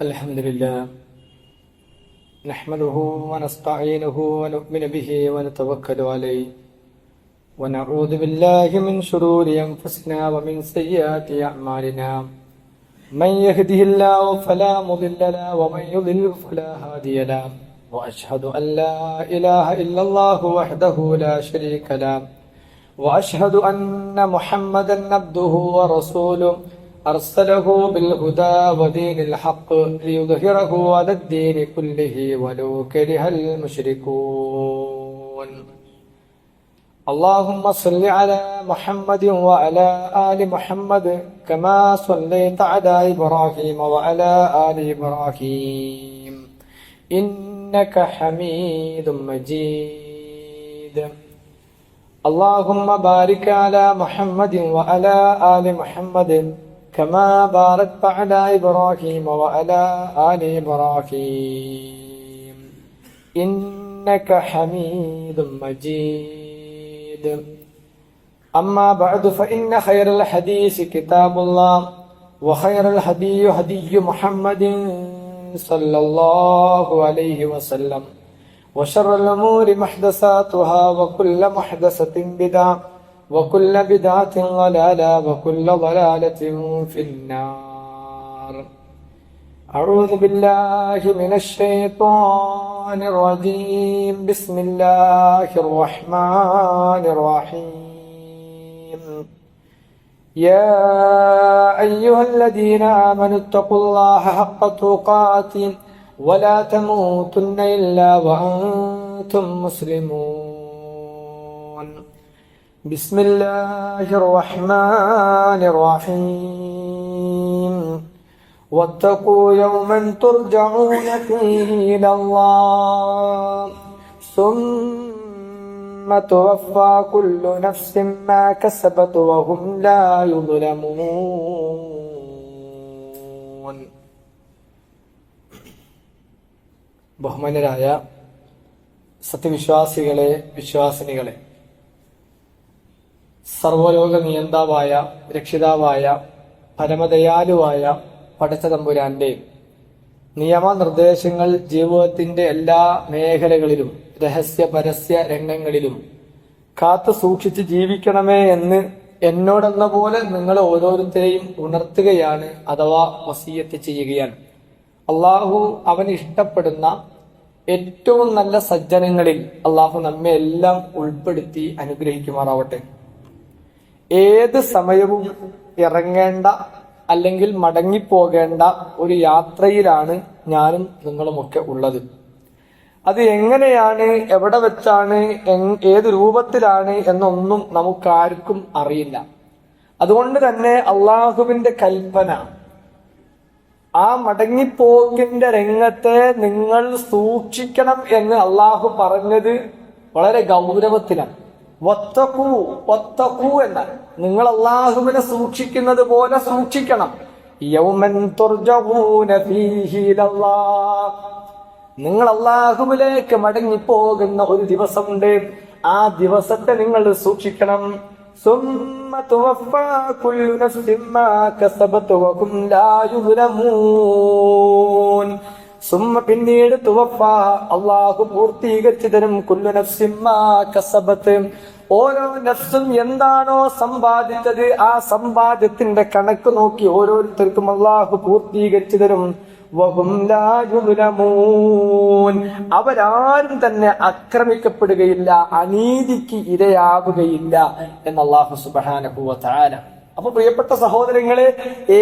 الحمد لله نحمده ونستعينه ونؤمن به ونتوكل عليه ونعوذ بالله من شرور أنفسنا ومن سيئات أعمالنا من يهده الله فلا مضل له ومن يضلل فلا هادي له وأشهد أن لا إله إلا الله وحده لا شريك له وأشهد أن محمدا عبده ورسوله أرسله بالهدى ودين الحق ليظهره على الدين كله ولو كره المشركون اللهم صل على محمد وعلى آل محمد كما صليت على إبراهيم وعلى آل إبراهيم إنك حميد مجيد اللهم بارك على محمد وعلى آل محمد كما باركت على إبراهيم وعلى آل إبراهيم إنك حميد مجيد أما بعد فإن خير الحديث كتاب الله وخير الهدي هدي محمد صلى الله عليه وسلم وشر الأمور محدثاتها وكل محدثة بدعة وكل بدعة ضلالة وكل ضلالة في النار أعوذ بالله من الشيطان الرجيم بسم الله الرحمن الرحيم يا أيها الذين آمنوا اتقوا الله حق تقاته ولا تموتن إلا وأنتم مسلمون بسم الله الرحمن الرحيم واتقوا يوما ترجعون فيه إلى الله ثم توفى كل نفس ما كسبت وهم لا يظلمون ബഹുമാന്യരായ സത്യവിശ്വാസികളെ വിശ്വാസിനികളെ, സർവലോക നിയന്താവായ രക്ഷിതാവായ പരമദയാലുവായ പടച്ചതമ്പുരാന്റെ നിയമനിർദ്ദേശങ്ങൾ ജീവിതത്തിന്റെ എല്ലാ മേഖലകളിലും രഹസ്യ പരസ്യ രംഗങ്ങളിലും കാത്തു സൂക്ഷിച്ച് ജീവിക്കണമേ എന്ന് എന്നോടെന്ന പോലെ നിങ്ങൾ ഓരോരുത്തരെയും ഉണർത്തുകയാണ്, അഥവാ വസിയത്ത് ചെയ്യുകയാണ്. അള്ളാഹു അവന് ഇഷ്ടപ്പെടുന്ന ഏറ്റവും നല്ല സജ്ജനങ്ങളിൽ അള്ളാഹു നമ്മെ എല്ലാം ഉൾപ്പെടുത്തി അനുഗ്രഹിക്കുമാറാവട്ടെ. ഏത് സമയവും ഇറങ്ങേണ്ട അല്ലെങ്കിൽ മടങ്ങിപ്പോകേണ്ട ഒരു യാത്രയിലാണ് ഞാനും നിങ്ങളുമൊക്കെ ഉള്ളത്. അത് എങ്ങനെയാണ്, എവിടെ വെച്ചാണ്, ഏത് രൂപത്തിലാണ് എന്നൊന്നും നമുക്കാർക്കും അറിയില്ല. അതുകൊണ്ട് തന്നെ അള്ളാഹുവിന്റെ കൽപ്പന, ആ മടങ്ങിപ്പോക്കിന്റെ രംഗത്തെ നിങ്ങൾ സൂക്ഷിക്കണം എന്ന് അള്ളാഹു പറഞ്ഞത് വളരെ ഗൗരവത്തിലാണ്. വത്തഖൂ എന്നാൽ നിങ്ങൾ അള്ളാഹുവിനെ സൂക്ഷിക്കുന്നത് പോലെ സൂക്ഷിക്കണം. യൗമൻ തുർജഊന ഫീഹി ഇലല്ലാഹ്, നിങ്ങൾ അള്ളാഹുവിലേക്ക് മടങ്ങിപ്പോകുന്ന ഒരു ദിവസമുണ്ട്. ആ ദിവസത്തെ നിങ്ങൾ സൂക്ഷിക്കണം. ثم توفى كل نفس ما كسبت وهم لا يظلمون. പിന്നീട് തുവഫ, അള്ളാഹു പൂർത്തീകരിച്ചു തരും. കുല്ലു നഫ്സിൻ മാ കസബത്ത്, ഓരോ നഫ്സും എന്താണോ സമ്പാദിച്ചത് ആ സമ്പാദ്യത്തിന്റെ കണക്ക് നോക്കി ഓരോരുത്തർക്കും അള്ളാഹു പൂർത്തീകരിച്ചു തരും. വഹും ലാ യുദ്ലമൂൻ, അവരാരും തന്നെ ആക്രമിക്കപ്പെടുകയില്ല, അനീതിക്ക് ഇരയാവുകയില്ല എന്ന് അല്ലാഹു സുബ്ഹാനഹു വ തആല. അപ്പൊ പ്രിയപ്പെട്ട സഹോദരങ്ങളെ,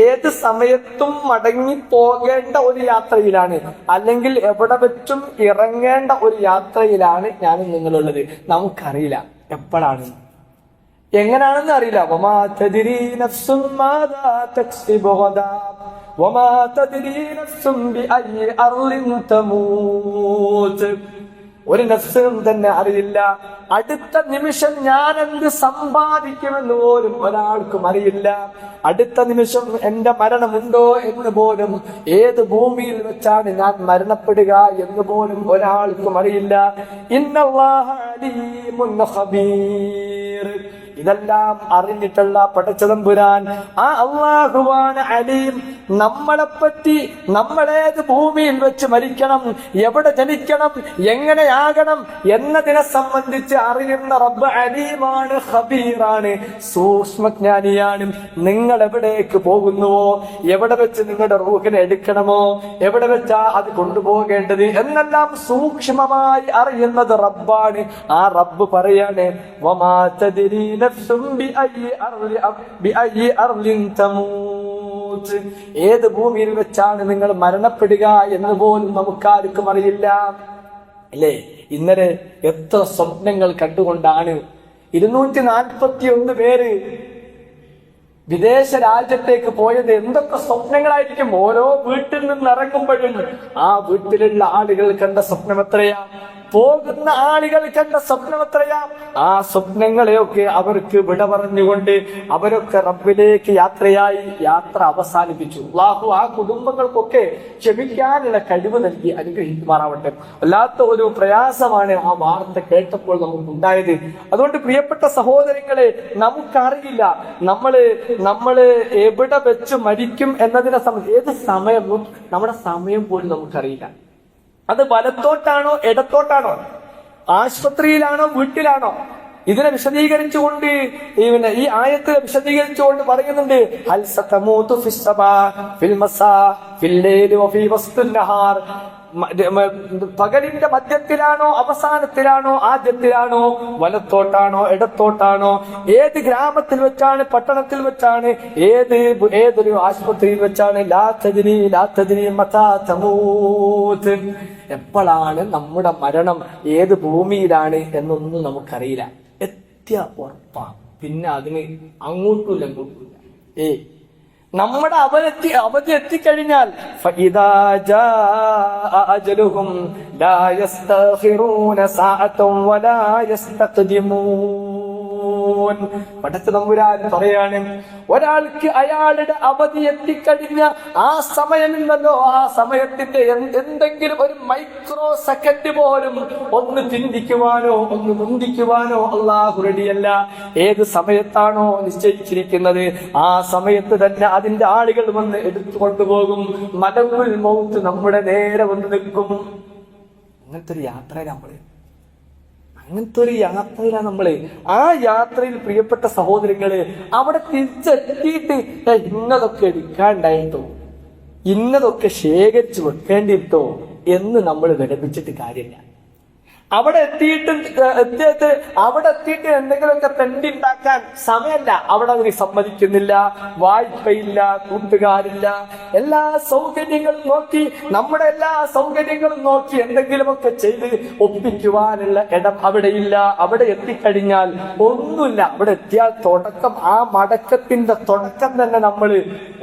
ഏത് സമയത്തും മടങ്ങിപ്പോകേണ്ട ഒരു യാത്രയിലാണ്, അല്ലെങ്കിൽ എവിടെ വെച്ചും ഇറങ്ങേണ്ട ഒരു യാത്രയിലാണ് ഞാനും നിങ്ങളുള്ളത്. നമുക്കറിയില്ല എപ്പോഴാണ്, എങ്ങനെയാണെന്ന് അറിയില്ല. വമാ തദ്രീ നഫ്സും മാദാ തക്സിബു ഗദാ വമാ തദ്രീ നഫ്സും ബിഅയ്യി അർളിൻ തമൂത്. ഒരു നഫ്സും തന്നെ അറിയില്ല അടുത്ത നിമിഷം ഞാൻ എന്ത് സമ്പാദിക്കുമെന്ന് പോലും ഒരാൾക്കും അറിയില്ല. അടുത്ത നിമിഷം എന്റെ മരണമുണ്ടോ എന്ന് പോലും, ഏത് ഭൂമിയിൽ വെച്ചാണ് ഞാൻ മരണപ്പെടുക എന്ന് പോലും ഒരാൾക്കും അറിയില്ല. ഇന്നല്ലാഹ അലീമുൻ ഖബീർ, ഇതെല്ലാം അറിഞ്ഞിട്ടുള്ള പടച്ചതമ്പുരാൻ ആ അല്ലാഹുവാണ് അലീം. നമ്മളെപ്പറ്റി നമ്മളേത് ഭൂമിയിൽ വെച്ച് മരിക്കണം, എവിടെ ജനിക്കണം, എങ്ങനെയാകണം എന്നതിനെ സംബന്ധിച്ച് അറിയുന്ന റബ്ബ് അലീമാണ്, ഖബീറാണ്, സൂക്ഷ്മജ്ഞാനിയാണ്. നിങ്ങൾ എവിടേക്ക് പോകുന്നുവോ, എവിടെ വെച്ച് നിങ്ങളുടെ റൂഹിനെ എടുക്കണമോ, എവിടെ വെച്ചാ അത് കൊണ്ടുപോകേണ്ടത് എന്നെല്ലാം സൂക്ഷ്മമായി അറിയുന്നത് റബ്ബാണ്. ആ റബ്ബ് പറയാണ്, വമാ തദ്രീ നഫ്സും ബിഅയ്യി അർളിൻ തമൂത്. ഏത് ഭൂമിയിൽ വെച്ചാണ് നിങ്ങൾ മരണപ്പെടുക എന്ന് പോലും നമുക്കാർക്കും അറിയില്ല. അല്ലേ? ഇന്നലെ എത്ര സ്വപ്നങ്ങൾ കണ്ടുകൊണ്ടാണ് 241 പേര് വിദേശ രാജ്യത്തേക്ക് പോയത്. എന്തൊക്കെ സ്വപ്നങ്ങളായിരിക്കും. ഓരോ വീട്ടിൽ നിന്ന് ഇറങ്ങുമ്പോഴും ആ വീട്ടിലുള്ള ആളുകൾ കണ്ട സ്വപ്നം എത്രയാ, പോകുന്ന ആളുകൾ കണ്ട സ്വപ്നം എത്രയാ. ആ സ്വപ്നങ്ങളെയൊക്കെ അവർക്ക് വിട പറഞ്ഞുകൊണ്ട് അവരൊക്കെ റബ്ബിലേക്ക് യാത്രയായി. യാത്ര അവസാനിപ്പിച്ചു. അല്ലാഹു ആ കുടുംബങ്ങൾക്കൊക്കെ ക്ഷമിക്കാനുള്ള കഴിവ് നൽകി അനുഗ്രഹിക്കുമാറാവട്ടെ. വല്ലാത്ത ഒരു പ്രയാസമാണ് ആ വാർത്ത കേട്ടപ്പോൾ നമുക്കുണ്ടായത്. അതുകൊണ്ട് പ്രിയപ്പെട്ട സഹോദരങ്ങളെ, നമുക്കറിയില്ല നമ്മള് എവിടെ വെച്ച് മരിക്കും എന്നതിനെ സംബന്ധിച്ച് ഏത് സമയവും നമ്മുടെ സമയം പോലും നമുക്കറിയില്ല. അത് വലത്തോട്ടാണോ ഇടത്തോട്ടാണോ, ആശുപത്രിയിലാണോ വീട്ടിലാണോ? ഇതിനെ വിശദീകരിച്ചുകൊണ്ട് ഈ ആയത്ത് വിശദീകരിച്ചുകൊണ്ട് പറയുന്നുണ്ട്, ഹൽ സതമൂതു ഫിസ് സബാ ഫിൽ മസാ ഫിൽ ലൈലി വഫീ വസ്തുൻ നഹാർ. പകലിന്റെ മധ്യത്തിലാണോ, അവസാനത്തിലാണോ, ആദ്യത്തിലാണോ, വലത്തോട്ടാണോ, ഇടത്തോട്ടാണോ, ഏത് ഗ്രാമത്തിൽ വെച്ചാണ്, പട്ടണത്തിൽ വെച്ചാണ്, ഏതൊരു ആശുപത്രിയിൽ വെച്ചാണ്, ലാ തദ്രി മതാ തമൂത്. എപ്പോഴാണ് നമ്മുടെ മരണം, ഏത് ഭൂമിയിലാണ് എന്നൊന്നും നമുക്കറിയില്ല. എത്തിയ ഉറപ്പാ. പിന്നെ അതിന് അങ്ങോട്ടുമില്ല ഇങ്ങോട്ടുമില്ല. നമ്മുടെ അവധി എത്തിക്കഴിഞ്ഞാൽ ഫഇദാ ജാഅ അജലുഹും ലാ യസ്തഖിറൂന സഅതൻ വലാ യസ്തഖ്ദിമൂൻ. പടച്ച തമ്പുരാൻ പറയാണ്, ഒരാൾക്ക് അയാളുടെ അവധി എത്തിക്കഴിഞ്ഞ ആ സമയമില്ലല്ലോ, ആ സമയത്തിന്റെ എന്തെങ്കിലും ഒരു മൈക്രോ സെക്കൻഡ് പോലും ഒന്ന് ചിന്തിക്കുവാനോ ഒന്ന് മുന്തിക്കുവാനോ അല്ലാഹു റെഡിയല്ല. ഏത് സമയത്താണോ നിശ്ചയിച്ചിരിക്കുന്നത് ആ സമയത്ത് തന്നെ അതിന്റെ ആളുകൾ വന്ന് എടുത്തു കൊണ്ടുപോകും. മലകുൽ മൗത്ത് നമ്മുടെ നേരെ വന്ന് നിൽക്കും. അങ്ങനത്തെ ഒരു യാത്രയിലാണ് നമ്മള്. ആ യാത്രയിൽ പ്രിയപ്പെട്ട സഹോദരങ്ങള്, അവിടെ തിരിച്ചെത്തിയിട്ട് ഇന്നതൊക്കെ എടുക്കാണ്ടായിട്ടോ, ഇന്നതൊക്കെ ശേഖരിച്ചു വെക്കേണ്ടിട്ടോ എന്ന് നമ്മൾ വിലപിച്ചിട്ട് കാര്യമില്ല. അവിടെ എത്തിയിട്ട് എന്തെങ്കിലുമൊക്കെ തെണ്ടി ഉണ്ടാക്കാൻ സമയമല്ല. അവിടെ അതിന് സമ്മതിക്കുന്നില്ല, വായ്പയില്ല, കൂട്ടുകാരില്ല, എല്ലാ സൗകര്യങ്ങളും നോക്കി, നമ്മുടെ എല്ലാ സൗകര്യങ്ങളും നോക്കി എന്തെങ്കിലുമൊക്കെ ചെയ്ത് ഒപ്പിക്കുവാനുള്ള ഇടം അവിടെയില്ല. അവിടെ എത്തിക്കഴിഞ്ഞാൽ ഒന്നുമില്ല. അവിടെ എത്തിയാൽ തുടക്കം, ആ മടക്കത്തിന്റെ തുടക്കം തന്നെ നമ്മൾ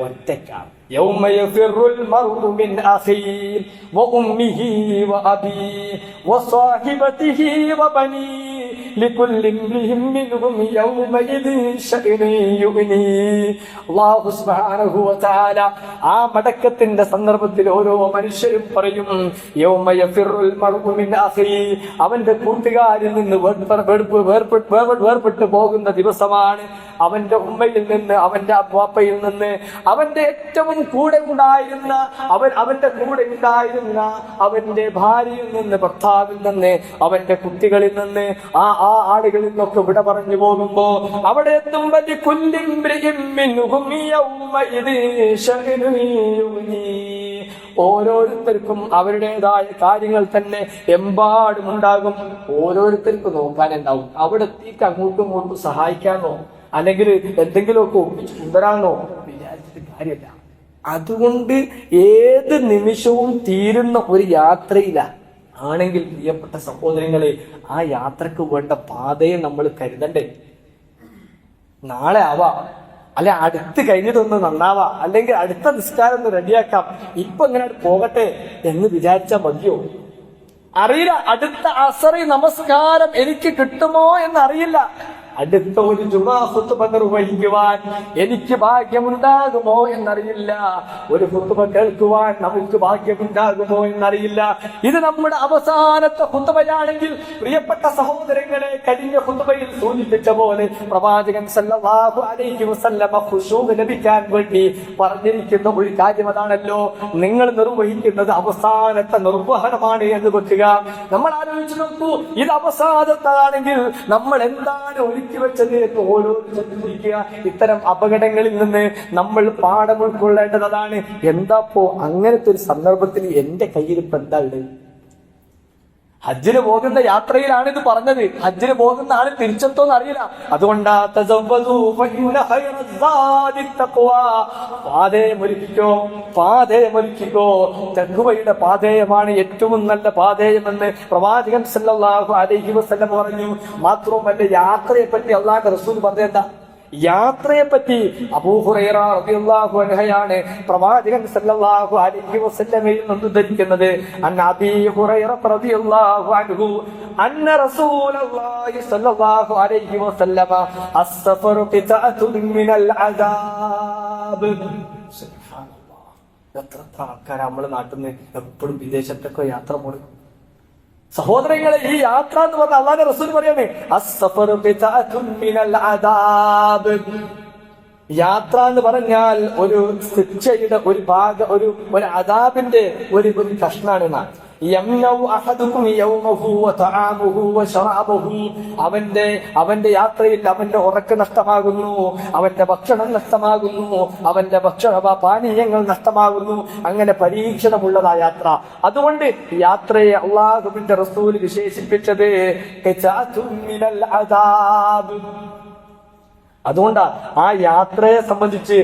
ഒറ്റയ്ക്കാണ്. يوم يفر المرء من أخيه وأمه وأبيه وصاحبته وبنيه لكل امرئ منهم يومئذ شأن يغنيه. അല്ലാഹു സുബ്ഹാനഹു വ തആല ആ മടക്കത്തിന്റെ സന്ദർഭത്തിൽ ഓരോ മനുഷ്യരും പറയും, യൗമ യഫിറുൽ മർഉ മിൻ അഖീ, അവന്റെ കൂട്ടുകാരിൽ നിന്ന് വേർപെട്ടു പോകുന്ന ദിവസമാണ്. അവന്റെ ഉമ്മയിൽ നിന്ന്, അവന്റെ അപ്പാപ്പയിൽ നിന്ന്, അവന്റെ ഏറ്റവും കൂടെ ഉണ്ടായിരുന്ന അവന്റെ കൂടെ ഉണ്ടായിരുന്ന അവന്റെ ഭാര്യയിൽ നിന്ന്, ഭർത്താവിൽ നിന്ന്, അവന്റെ കുട്ടികളിൽ നിന്ന്, ആ ആളുകളിൽ നിന്നൊക്കെ വിട പറഞ്ഞു പോകുമ്പോ അവിടെ എത്തുമ്പോൾ ഓരോരുത്തർക്കും അവരുടേതായ കാര്യങ്ങൾ തന്നെ എമ്പാടും ഉണ്ടാകും. ഓരോരുത്തർക്കും നോക്കാനുണ്ടാവും. അവിടെ എത്തിക്ക് അങ്ങോട്ടും ഇങ്ങോട്ടും സഹായിക്കാനോ അല്ലെങ്കിൽ എന്തെങ്കിലുമൊക്കെ ഒപ്പിച്ച് കൊണ്ടുവരാനോ വിചാരിച്ചിട്ട് കാര്യമില്ല. അതുകൊണ്ട് ഏത് നിമിഷവും തീരുന്ന ഒരു യാത്രയിലാണ് ആണെങ്കിൽ പ്രിയപ്പെട്ട സഹോദരങ്ങളെ, ആ യാത്രക്ക് വേണ്ട പാതയെ നമ്മൾ കരുതണ്ടേ. നാളെ ആവാം, അല്ലെ അടുത്ത് കഴിഞ്ഞിട്ടൊന്ന് നന്നാവാം, അല്ലെങ്കിൽ അടുത്ത നിസ്കാരം ഒന്ന് റെഡിയാക്കാം, ഇപ്പൊ ഇങ്ങനെ പോകട്ടെ എന്ന് വിചാരിച്ചാൽ മതിയോ? അറിയില്ല. അടുത്ത അസറി നമസ്കാരം എനിക്ക് കിട്ടുമോ എന്നറിയില്ല. അടുത്ത ഒരു ജുമാ ഖുത്ബ നിർവഹിക്കുവാൻ എനിക്ക് ഭാഗ്യമുണ്ടാകുമോ എന്നറിയില്ല. ഒരു ഖുത്ബ കേൾക്കുവാൻ നമുക്ക് ഭാഗ്യമുണ്ടാകുമോ എന്നറിയില്ല. ഇത് നമ്മുടെ അവസാനത്തെ ഖുത്ബയാണെങ്കിൽ പ്രിയപ്പെട്ട സഹോദരങ്ങളെ, കഴിഞ്ഞ ഖുത്ബയിൽ സൂചിപ്പിച്ച പോലെ പ്രവാചകൻ സല്ലല്ലാഹു അലൈഹി വസല്ലമ ഖുശൂ ലഭിക്കാൻ വേണ്ടി പറഞ്ഞിരിക്കുന്ന ഒരു കാര്യം അതാണല്ലോ, നിങ്ങൾ നിർവഹിക്കുന്നത് അവസാനത്തെ നിർവഹണമാണ് എന്ന് വെക്കുക. നമ്മൾ ആലോചിച്ച് നോക്കൂ, ഇത് അവസാനത്താണെങ്കിൽ നമ്മൾ എന്താണ് ഒരുക്കി വെച്ചത് എന്ന് ഓരോരുത്തരും ചിന്തിക്കുക. ഇത്തരം അപകടങ്ങളിൽ നിന്ന് നമ്മൾ പാഠം ഉൾക്കൊള്ളേണ്ടത് അതാണ്. എന്താപ്പോ അങ്ങനത്തെ ഒരു സന്ദർഭത്തിൽ എന്റെ കയ്യിൽ ഇപ്പൊ എന്താ ഉള്ളത്? ഹജ്ജിന് പോകുന്ന യാത്രയിലാണ് ഇത് പറഞ്ഞത്. ഹജ്ജിന് പോകുന്ന ആള് തിരിച്ചെത്തോന്ന് അറിയില്ല. അതുകൊണ്ടാ പാതയമൊരുക്കിക്കോ. തഖ്വയുടെ പാതയമാണ് ഏറ്റവും നല്ല പാതയമെന്ന് പ്രവാചകൻ സല്ലല്ലാഹു അലൈഹി വസല്ലം പറഞ്ഞു. മാത്രവുമല്ല, യാത്രയെ പറ്റി അല്ലാഹുവിന്റെ റസൂൽ പറഞ്ഞെന്താ? യാത്രയെ പറ്റി അബൂ ഹുറൈറ റളിയല്ലാഹു അൻഹയാണ് പ്രവാചകൻ സല്ലല്ലാഹു അലൈഹി വസല്ലമയിൽ നിന്ന് ധരിക്കുന്നത്. അൻ അബീ ഹുറൈറ റളിയല്ലാഹു അൻഹു അന്ന റസൂലുള്ളാഹി സല്ലല്ലാഹു അലൈഹി വസല്ലമ അസ്സഫറു ഖിതഅതുൻ മിനൽ അദാബ്. സുബ്ഹാനല്ലാഹ്, എത്ര ആൾക്കാർ നമ്മുടെ നാട്ടിൽ നിന്ന് എപ്പോഴും വിദേശത്തൊക്കെ യാത്ര പോകും. സഹോദരങ്ങളെ, ഈ യാത്ര എന്ന് പറഞ്ഞാൽ അല്ലാഹുവിന്റെ റസൂൽ പറയാണ് അസ്സഫറു ഖിതഅതുൻ മിനൽ അദാബ്. യാത്ര എന്ന് പറഞ്ഞാൽ ഒരു ശിക്ഷയുടെ ഒരു ഭാഗം, ഒരു അദാബിന്റെ ഒരു കഷ്ണാണ്. അവന്റെ യാത്രയിൽ അവന്റെ ഉറക്ക് നഷ്ടമാകുന്നു, അവന്റെ ഭക്ഷണം നഷ്ടമാകുന്നു, അവന്റെ പാനീയങ്ങൾ നഷ്ടമാകുന്നു. അങ്ങനെ പരീക്ഷണമുള്ളതാ യാത്ര. അതുകൊണ്ട് യാത്രയെ അല്ലാഹുവിന്റെ റസൂൽ വിശേഷിപ്പിച്ചത് അതുകൊണ്ടാ ആ യാത്രയെ സംബന്ധിച്ച്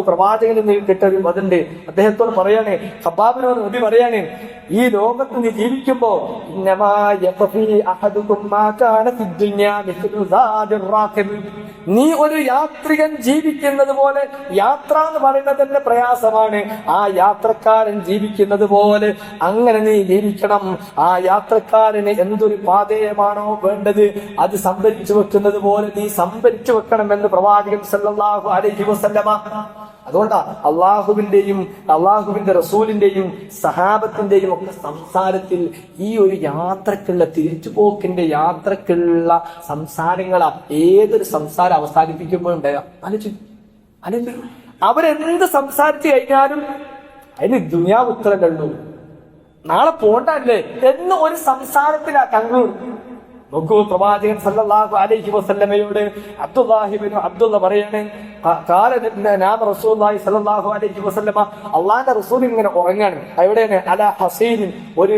പ്രവാചകനിൽ നിന്ന് കിട്ടൊരു അതുണ്ട്. അദ്ദേഹത്തോട് പറയാണ്, ഖബ്ബാബിനോട് നബി പറയാണ്, ഈ ലോകത്ത് നീ ജീവിക്കുമ്പോ നീ ഒരു യാത്രികൻ ജീവിക്കുന്നത് പോലെ, യാത്ര എന്ന് പറയുന്നത് തന്നെ പ്രയാസമാണ്, ആ യാത്രക്കാരൻ ജീവിക്കുന്നത് പോലെ അങ്ങനെ നീ ജീവിക്കണം. ആ യാത്രക്കാരന് എന്തൊരു പാതേയമാണോ വേണ്ടത് അത് സംഭരിച്ചു വെക്കുന്നത് പോലെ നീ സംഭരിച്ചു വെക്കണമെന്ന് പ്രവാചകൻ സല്ലല്ലാഹു അലൈഹി വസല്ലമ. അതുകൊണ്ടാ അള്ളാഹുവിന്റെ റസൂലിന്റെയും സഹാബത്തിന്റെയും ഒക്കെ സംസാരത്തിൽ ഈ ഒരു യാത്രക്കുള്ള, തിരിച്ചുപോക്കിന്റെ യാത്രക്കുള്ള സംസാരങ്ങളാ ഏതൊരു സംസാരം അവസാനിപ്പിക്കുമ്പോഴുണ്ടായ അവരെന്ത് സംസാരിച്ചു കഴിഞ്ഞാലും അതിന് ദുനിയാവ് ഉത്തരം കണ്ടു, നാളെ പോണ്ടല്ലേ എന്ന് ഒരു സംസാരത്തിലാ കൺക്ലൂഡ്. നോക്കൂ, പ്രവാചകൻ സല്ലല്ലാഹു അലൈഹി വസല്ലമയോട് അബ്ദുള്ള പറയാണ്, റസൂലുള്ളാഹി സ്വല്ലല്ലാഹു അലൈഹി വസല്ലമ അള്ളാന്റെ റസൂൽ ഇങ്ങനെ ഉറങ്ങാണ്. എവിടെയാണ്? അലാ ഹസീനിൻ, ഒരു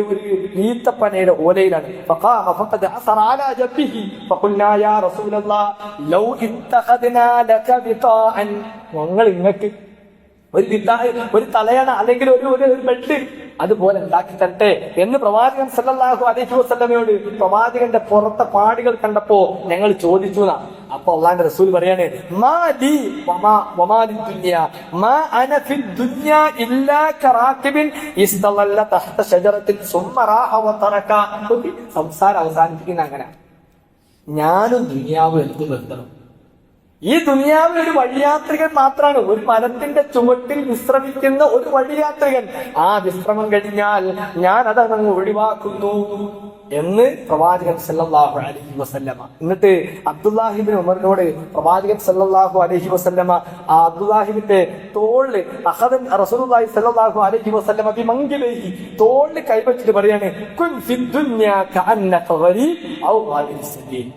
ഈത്തപ്പനയുടെ ഓലയിലാണ്. ഫഖാമ ഫഖദ് അസറ അലാ ജബ്ബിഹി ഫഖുൽനാ യാ റസൂലല്ലാഹ് ലൗ ഇത്തഖദ്നാ ലക ബിതാഅൻ, ഞങ്ങൾ ഇങ്ങക്ക് ഒരു തലയണ അല്ലെങ്കിൽ ഒരു ബെഡ് അതുപോലെ ഉണ്ടാക്കി തരട്ടെ എന്ന് പ്രവാചകൻ സല്ലല്ലാഹു അലൈഹി വസല്ലമയോട് പ്രവാചകന്റെ പുറത്തെ പാടുകൾ കണ്ടപ്പോ ഞങ്ങൾ ചോദിച്ചു. അപ്പൊ അള്ളാന്റെ റസൂൽ പറയാണ്, സംസാരം അവസാനിപ്പിക്കുന്ന അങ്ങനെ. ഞാനും ദുനിയാവും എന്ത് ബന്ധം? ഈ ദുനിയാവിൽ ഒരു വഴിയാത്രികൻ മാത്രമാണ്, ഒരു മരത്തിന്റെ ചുവട്ടിൽ വിശ്രമിക്കുന്ന ഒരു വഴിയാത്രികൻ. ആ വിശ്രമം കഴിഞ്ഞാൽ ഞാൻ അതങ്ങ് ഒഴിവാക്കുന്നു എന്ന് പ്രവാചകൻ സല്ലല്ലാഹു അലൈഹി വസല്ലമ. എന്നിട്ട് അബ്ദുല്ലാഹിബ്നു ഉമറിനോട് പ്രവാചകൻ സല്ലല്ലാഹു അലൈഹി വസല്ലമ ആ അബ്ദുല്ലാഹിബിന്റെ തോളില് റസൂലുള്ളാഹി സല്ലല്ലാഹു അലൈഹി വസല്ലമ ബിമൻകിബൈഹി തോളില് കൈവച്ചിട്ട് പറയാണ്, കുൻ ഫിദ്ദുന്യാ കഅന്നക ഗരീബ് ഔ ഗാദിർ സബീൽ.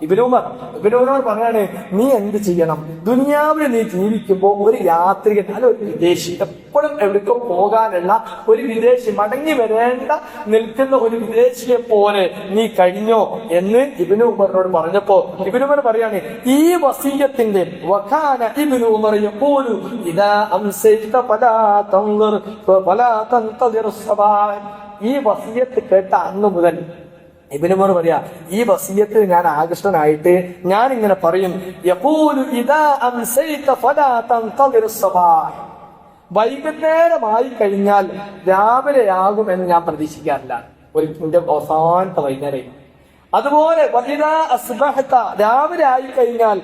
ഇബ്നുമർ പറയാണ്, നീ എന്ത് ചെയ്യണം? ദുനിയാവിൽ നീ ജീവിക്കുമ്പോ ഒരു യാത്രികൻ അല്ല ഒരു വിദേശി, എപ്പോഴും എവിടേക്കോ പോകാനുള്ള ഒരു വിദേശി, മടങ്ങി വരേണ്ട നിൽക്കുന്ന ഒരു വിദേശിയെ പോലെ നീ കഴിഞ്ഞോ എന്ന് ഇബ്നു ഉമറിനോട് പറഞ്ഞപ്പോ ഇബ്നു ഉമർ പറയാണ്, ഈ വസിയ്യത്തിന്റെ വകാന ഇബ്നു ഉമർ യഖൂലു ഇദാ അംസൈത ഫലാ തൻദിർ ഫലാ തൻതദിർ സബാഹ്. ഈ വസിയ്യത്ത് കേട്ട അന്ന് മുതൽ ഇബ്നു ഉമർ പറയാ, ഈ വസിയ്യത്തിൽ ഞാൻ ആകർഷ്ടനായിട്ട് ഞാൻ ഇങ്ങനെ പറയും, യഖൂലു ഇദാ അംസൈത ഫലാ തൻതദിർ സബാഹ്. വൈകുന്നേരമായി കഴിഞ്ഞാൽ രാവിലെയാകും എന്ന് ഞാൻ പ്രതീക്ഷിക്കാറില്ല. ഒരു അവസാനത്തെ വൈകുന്നേരം അതുപോലെ രാവിലെ ആയി കഴിഞ്ഞാൽ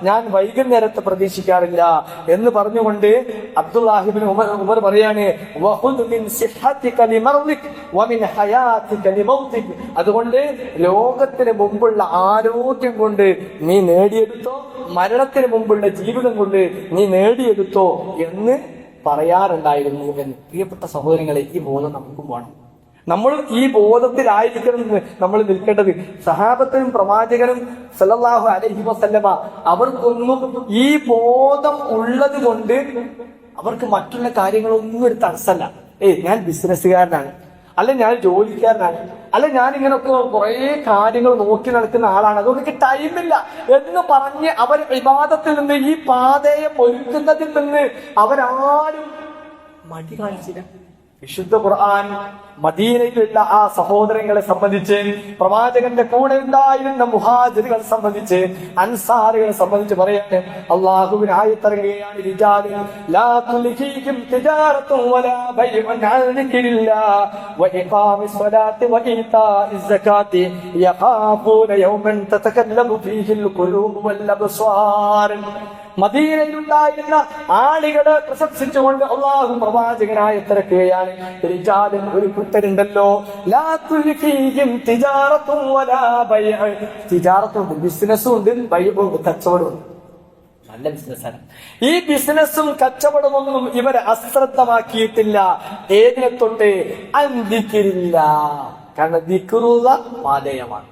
ഞാൻ വൈകുന്നേരത്തെ പ്രതീക്ഷിക്കാറില്ല എന്ന് പറഞ്ഞുകൊണ്ട് അബ്ദുല്ലാഹിബ്നു ഉമർ പറയാണ്, അതുകൊണ്ട് ലോകത്തിന് മുമ്പുള്ള ആരോഗ്യം കൊണ്ട് നീ നേടിയെടുത്തോ, മരണത്തിന് മുമ്പുള്ള ജീവിതം കൊണ്ട് നീ നേടിയെടുത്തോ എന്ന് പറയാറുണ്ടായിരുന്നു എന്ന്. പ്രിയപ്പെട്ട സഹോദരങ്ങളെ, ഈ ബോധം നമുക്കും വേണം. നമ്മൾ ഈ ബോധത്തിലായിരിക്കണം നമ്മൾ നിൽക്കേണ്ടത്. സഹാബത്തിനും പ്രവാചകനും സല്ലല്ലാഹു അലൈഹി വസല്ലമ അവർക്കൊന്നും ഈ ബോധം ഉള്ളത് കൊണ്ട് അവർക്ക് മറ്റുള്ള കാര്യങ്ങളൊന്നും ഒരു തടസ്സമല്ല. ഞാൻ ബിസിനസ്സുകാരനാണ്, അല്ല ഞാൻ ജോലിക്കാരനാണ്, അല്ല ഞാൻ ഇങ്ങനൊക്കെ കുറെ കാര്യങ്ങൾ നോക്കി നടക്കുന്ന ആളാണ്, അതുകൊണ്ട് എനിക്ക് ടൈമില്ല എന്ന് പറഞ്ഞ് അവർ ഇബാദത്തിൽ നിന്ന്, ഈ പാതയെ ഒരുക്കുന്നതിൽ നിന്ന് അവരാരും മടി കാണിച്ചില്ല. വിശുദ്ധ ഖുർആൻ മദീനയിലുള്ള ആ സഹോദരങ്ങളെ സംബന്ധിച്ച്, പ്രവാചകന്റെ കൂടെ ഉണ്ടായിരുന്ന മുഹാജിറുകളെ സംബന്ധിച്ച്, അൻസാറുകളെ സംബന്ധിച്ച് പറയാണ്, അല്ലാഹുവിൻ ആയത്തിറങ്ങുകയാണ്, റിജാലുൻ ലാ തുൽഹിഹിം തിജാറത്തുൻ വലാ ബൈഉൻ അൻ ദിക്രില്ലാഹി വഇഖാമിസ് സ്വലാത്തി വഇതാഇസ് സകാത്തി യഖാഫൂന യൗമൻ തതകല്ലബു ഫീഹിൽ ഖുലൂബു വൽ അബ്സാർ. മദീനയിലുണ്ടായിരുന്ന ആളുകളെ പ്രശംസിച്ചുകൊണ്ട് അല്ലാഹു പ്രവാചകനായി തിരക്കുകയാണ്, റിജാലുൻ ഒരു കൂട്ടരുണ്ടല്ലോ, ലാ തുൽഹിഹിം തിജാറത്തുൻ വലാ ബൈഉ, തിജാറത്തും ബിസിനസ്സും ഉണ്ട്, ബൈഉം കച്ചവടവും. നല്ല ബിസിനസ്സാണ്. ഈ ബിസിനസ്സും കച്ചവടമൊന്നും ഇവരെ അശ്രദ്ധമാക്കിയിട്ടില്ല. ഏതിനെ തൊട്ട്? അന്തിക്കില്ല. കാരണം ദിക്റുള്ള പാതയമാണ്,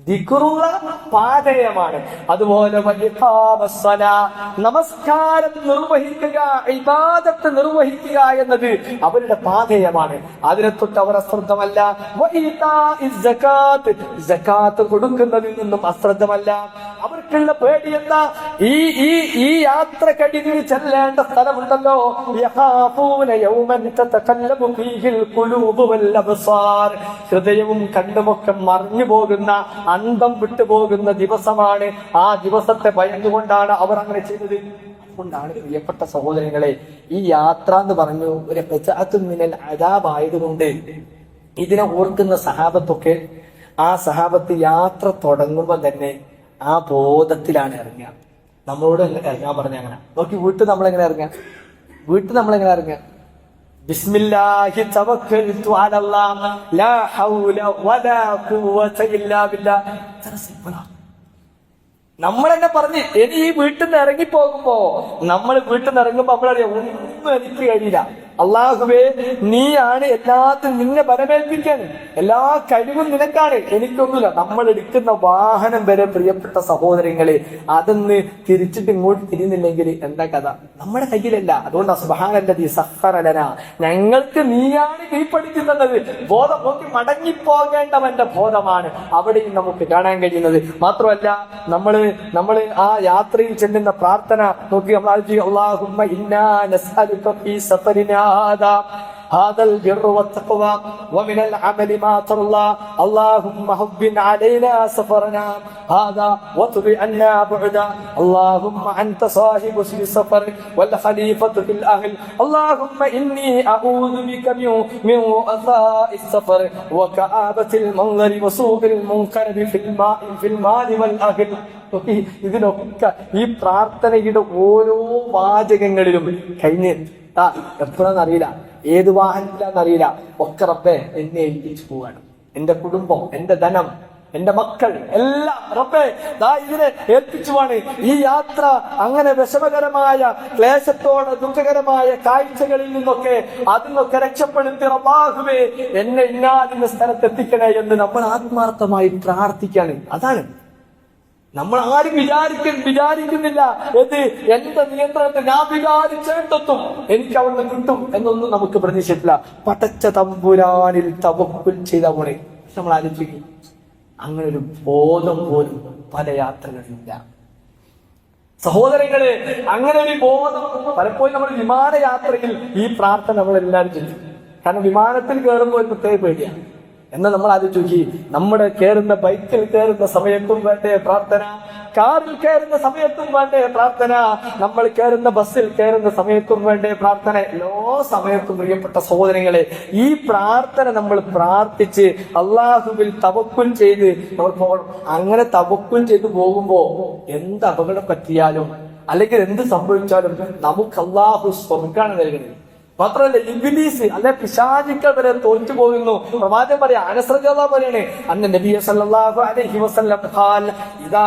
ദിക്റുള്ള പാതയമാണ്. അതുപോലെ നമസ്കാരം നിർവഹിക്കുക, ഇബാദത്ത് നിർവഹിക്കുക എന്നത് അവരുടെ പാതയമാണ്. അതിനെ തൊട്ട് അവർ അശ്രദ്ധമല്ല. സകാത്ത് കൊടുക്കുന്നതിൽ നിന്നും അശ്രദ്ധമല്ല. അവർക്കുള്ള പേടി എന്താ? ഈ യാത്ര കഴിഞ്ഞ് ചെല്ലേണ്ട സ്ഥലമുണ്ടല്ലോ, ഹൃദയവും കണ്ണുമൊക്കെ മറിഞ്ഞു പോകുന്ന, അന്തം വിട്ടുപോകുന്ന ദിവസമാണ്. ആ ദിവസത്തെ ഭയന്നുകൊണ്ടാണ് അവർ അങ്ങനെ ചെയ്തത്. അതുകൊണ്ടാണ് പ്രിയപ്പെട്ട സഹോദരങ്ങളെ, ഈ യാത്ര എന്ന് പറഞ്ഞു ഒരു മിനൽ അദാബായതുകൊണ്ട് ഇതിനെ ഓർക്കുന്ന സഹാബത്തൊക്കെ, ആ സഹാബത്ത് യാത്ര തുടങ്ങുമ്പോൾ തന്നെ ആ ബോധത്തിലാണ് ഇറങ്ങുക. നമ്മളോട് ഇറങ്ങാൻ പറഞ്ഞ അങ്ങനെ നോക്കി. വീട്ടിൽ നമ്മളെങ്ങനെ ഇറങ്ങുക? ബിസ്മില്ലാഹി തവക്കൽതു അലല്ലാഹ് ലാ ഹൗല വലാ ഖുവത ഇല്ലാ ബില്ലാഹ്. നമ്മൾ തന്നെ പറഞ്ഞ് ഇനി ഈ വീട്ടിൽ നിന്ന് ഇറങ്ങിപ്പോകുമ്പോ, നമ്മൾ വീട്ടിൽ നിന്ന് ഇറങ്ങുമ്പോ നമ്മളറിയാം, ഒന്നും എനിക്ക് കഴിയില്ല, അള്ളാഹുവേ നീയാണ് എല്ലാത്തിനും, നിന്നെ ബലമേൽപ്പിക്കാണ്, എല്ലാ കഴിവും നിനക്കാണ്, എനിക്കൊന്നുമില്ല. നമ്മൾ എടുക്കുന്ന വാഹനം വരെ പ്രിയപ്പെട്ട സഹോദരങ്ങളെ, അതൊന്ന് തിരിച്ചിട്ട് ഇങ്ങോട്ട് തിരിയുന്നില്ലെങ്കിൽ എന്താ കഥ? നമ്മുടെ കയ്യിലല്ല. അതുകൊണ്ട് സുബ്ഹാനല്ലദീ സഖറ ലനാ, ഞങ്ങൾക്ക് നീയാണ് കീഴ്പ്പെടുത്തുന്നത്. ബോധം നോക്കി മടങ്ങിപ്പോകേണ്ടവന്റെ ബോധമാണ് അവിടെയും നമുക്ക് കാണാൻ കഴിയുന്നത്. മാത്രമല്ല നമ്മൾ ആ യാത്രയിൽ ചെല്ലുന്ന പ്രാർത്ഥന നോക്കി നമ്മൾ അല്ലാഹുമ്മ ഇന്നാ നസ്അലുക ഫീ സഫരിനാ هذا البر والتقوى ومن العمل ما ترضى اللهم هون علينا سفرنا هذا واطر عنا بعدا اللهم أنت صاحب السفر والخليفة في الأهل اللهم إني أعوذ بك من وعثاء السفر وكآبة المنظر وسوء المنقلب في المال والأهل. ഇതിനൊക്കെ ഈ പ്രാർത്ഥനയുടെ ഓരോ വാചകങ്ങളിലും കഴിഞ്ഞ് എപ്പോഴാന്നറിയില്ല, ഏത് വാഹനത്തിലാന്നറിയില്ല, ഒക്കെ റബ്ബേ എന്നെ ഏൽപ്പിച്ചു പോവാണ്. എന്റെ കുടുംബം, എന്റെ ധനം, എന്റെ മക്കൾ എല്ലാം റബ്ബേ ഇതിനെ ഏൽപ്പിച്ചുവാണ്. ഈ യാത്ര അങ്ങനെ വിഷമകരമായ, ക്ലേശത്തോടെ ദുഃഖകരമായ കാഴ്ചകളിൽ നിന്നൊക്കെ അതിനൊക്കെ രക്ഷപ്പെടുത്തി അല്ലാഹുവേ എന്നെ ഇന്നാലിന്റെ സ്ഥലത്തെത്തിക്കണേ എന്ന് നമ്മൾ ആത്മാർത്ഥമായി പ്രാർത്ഥിക്കാണ്. അതാണ് നമ്മൾ ആരും വിചാരിക്കുന്നില്ല എന്ത് എന്റെ നിയന്ത്രണത്തിൽ ഞാൻ വിചാരിച്ചെത്തും, എനിക്ക് അവിടുന്ന് കിട്ടും എന്നൊന്നും നമുക്ക് പ്രതീക്ഷിച്ചില്ല. പടച്ച തമ്പുരാനിൽ തവക്കുൽ ചെയ്ത പോലെ നമ്മൾ ആലോചിക്കും. അങ്ങനെ ഒരു ബോധം പോലും പല യാത്രകളിലില്ല സഹോദരങ്ങളെ. അങ്ങനെ ഒരു ബോധം പലപ്പോഴും നമ്മൾ വിമാനയാത്രയിൽ ഈ പ്രാർത്ഥന നമ്മളെല്ലാവരും ചെയ്യും. കാരണം വിമാനത്തിൽ കയറുമ്പോൾ ഒരു പ്രത്യേക പേടിയാണ്. എന്നാൽ നമ്മൾ ആലോചിച്ച് നോക്കി, നമ്മുടെ കയറുന്ന ബൈക്കിൽ കയറുന്ന സമയത്തും വേണ്ടേ പ്രാർത്ഥന? കാറിൽ കയറുന്ന സമയത്തും വേണ്ടേ പ്രാർത്ഥന, നമ്മൾ കയറുന്ന ബസ്സിൽ കയറുന്ന സമയത്തും വേണ്ടേ പ്രാർത്ഥന, എല്ലാ സമയത്തും. പ്രിയപ്പെട്ട സഹോദരങ്ങളെ, ഈ പ്രാർത്ഥന നമ്മൾ പ്രാർത്ഥിച്ച് അള്ളാഹുവിൽ തവക്കുൽ ചെയ്ത് നമ്മൾ പോകണം. അങ്ങനെ തവക്കുൽ ചെയ്ത് പോകുമ്പോ എന്ത് അപകടം പറ്റിയാലും അല്ലെങ്കിൽ എന്ത് സംഭവിച്ചാലും നമുക്ക് അള്ളാഹു സ്വർഗ്ഗാണ് നൽകുന്നത്. മാത്രമല്ല ഇബ്ലീസ് അല്ലെ പിശാചുക്കൾ വരെ തോറ്റു പോകുന്നു. പ്രവാചകൻ പറയാ, അനസ് റളിയല്ലാഹു പറയണേ, അന്ന നബിയ സല്ലല്ലാഹു അലൈഹി വസല്ലം ഖാൽ ഇദാ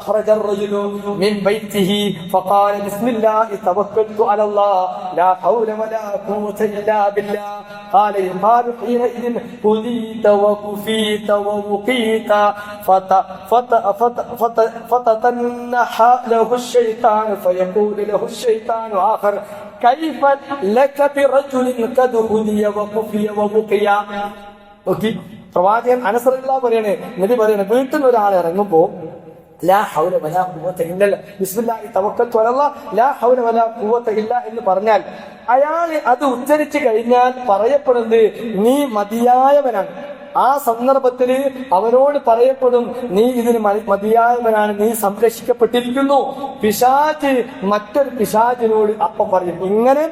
ഖറജ الرجل من بيته فقال بسم الله توكلت على الله لا حول ولا قوة إلا بالله قال يقال حينئذ هديت وكفيت ووقيت فتتنحى له الشيطان فيقول له الشيطان آخر كيف لك برجل قد هدي وكفي ووقي. ഓക്കെ, പ്രവാചകൻ അനസ് റളിയല്ലാഹു പറയണേ, നബി പറയണേ, വീട്ടിൽ നിന്ന് ഒരാൾ ഇറങ്ങുമ്പോ ലാ ഹൗല വലാ ഖുവത ഇല്ല ബിസ്മില്ലാഹി തവക്കൽതു അലല്ലാഹ് ലാ ഹൗല വലാ ഖുവത ഇല്ല എന്ന് പറഞ്ഞാൽ അയാൾ അത് ഉച്ചരിച്ചു കഴിഞ്ഞാൽ പറയപ്പെടുന്നത് നീ മതിയായവനാണ്. ആ സന്ദർഭത്തിൽ അവനോട് പറയപ്പെടും, നീ ഇതിന് മതിയായവനാണ്, നീ സംരക്ഷിക്കപ്പെട്ടിരിക്കുന്നു. പിശാച് മറ്റൊരു പിശാചിനോട് അപ്പം പറയും, ഇങ്ങനെ